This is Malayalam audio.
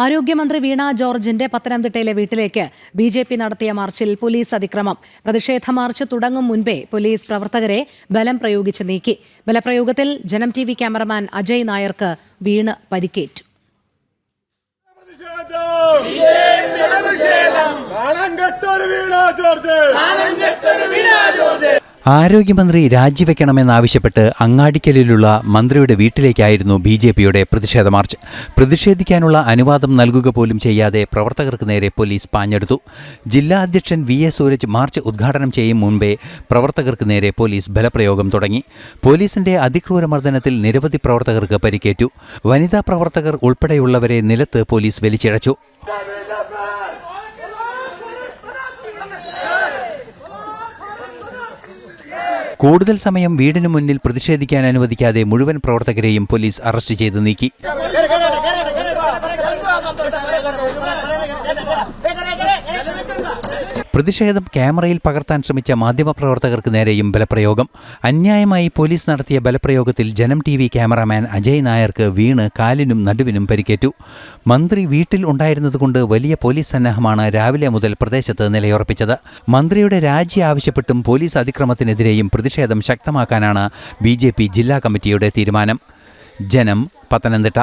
ആരോഗ്യമന്ത്രി വീണ ജോർജിന്റെ പത്തനംതിട്ടയിലെ വീട്ടിലേക്ക് ബിജെപി നടത്തിയ മാർച്ചിൽ പോലീസ് അതിക്രമം. പ്രതിഷേധ മാർച്ച് തുടങ്ങും മുൻപേ പോലീസ് പ്രവർത്തകരെ ബലം പ്രയോഗിച്ച് നീക്കി. ബലപ്രയോഗത്തിൽ ജനം ടിവി ക്യാമറമാൻ അജയ് നായർക്ക് വീണ് പരിക്കേറ്റു. ആരോഗ്യമന്ത്രി രാജിവെക്കണമെന്നാവശ്യപ്പെട്ട് അങ്ങാടിക്കലിലുള്ള മന്ത്രിയുടെ വീട്ടിലേക്കായിരുന്നു ബിജെപിയുടെ പ്രതിഷേധ മാർച്ച്. പ്രതിഷേധിക്കാനുള്ള അനുവാദം നൽകുക പോലും ചെയ്യാതെ പ്രവർത്തകർക്ക് നേരെ പോലീസ് പാഞ്ഞെടുത്തു. ജില്ലാ അധ്യക്ഷൻ VA സൂരജ് മാർച്ച് ഉദ്ഘാടനം ചെയ്യും മുൻപേ പ്രവർത്തകർക്ക് നേരെ പോലീസ് ബലപ്രയോഗം തുടങ്ങി. പോലീസിന്റെ അതിക്രൂരമർദ്ദനത്തിൽ നിരവധി പ്രവർത്തകർക്ക് പരിക്കേറ്റു. വനിതാ പ്രവർത്തകർ ഉൾപ്പെടെയുള്ളവരെ നിലത്ത് പോലീസ് വലിച്ചിഴച്ചു. കൂടുതൽ സമയം വീടിനു മുന്നിൽ പ്രതിഷേധിക്കാൻ അനുവദിക്കാതെ മുഴുവൻ പ്രവർത്തകരെയും പോലീസ് അറസ്റ്റ് ചെയ്ത് നീക്കി. പ്രതിഷേധം ക്യാമറയിൽ പകർത്താൻ ശ്രമിച്ച മാധ്യമപ്രവർത്തകർക്ക് നേരെയും ബലപ്രയോഗം. അന്യായമായി പോലീസ് നടത്തിയ ബലപ്രയോഗത്തിൽ ജനം ടിവി ക്യാമറാമാൻ അജയ് നായർക്ക് വീണ് കാലിനും നടുവിനും പരിക്കേറ്റു. മന്ത്രി വീട്ടിൽ ഉണ്ടായിരുന്നതുകൊണ്ട് വലിയ പോലീസ് സന്നാഹമാണ് രാവിലെ മുതൽ പ്രദേശത്ത് നിലയുറപ്പിച്ചത്. മന്ത്രിയുടെ രാജി ആവശ്യപ്പെട്ടും പോലീസ് അതിക്രമത്തിനെതിരെയും പ്രതിഷേധം ശക്തമാക്കാനാണ് BJP ജില്ലാ കമ്മിറ്റിയുടെ തീരുമാനം. ജനം, പത്തനംതിട്ട.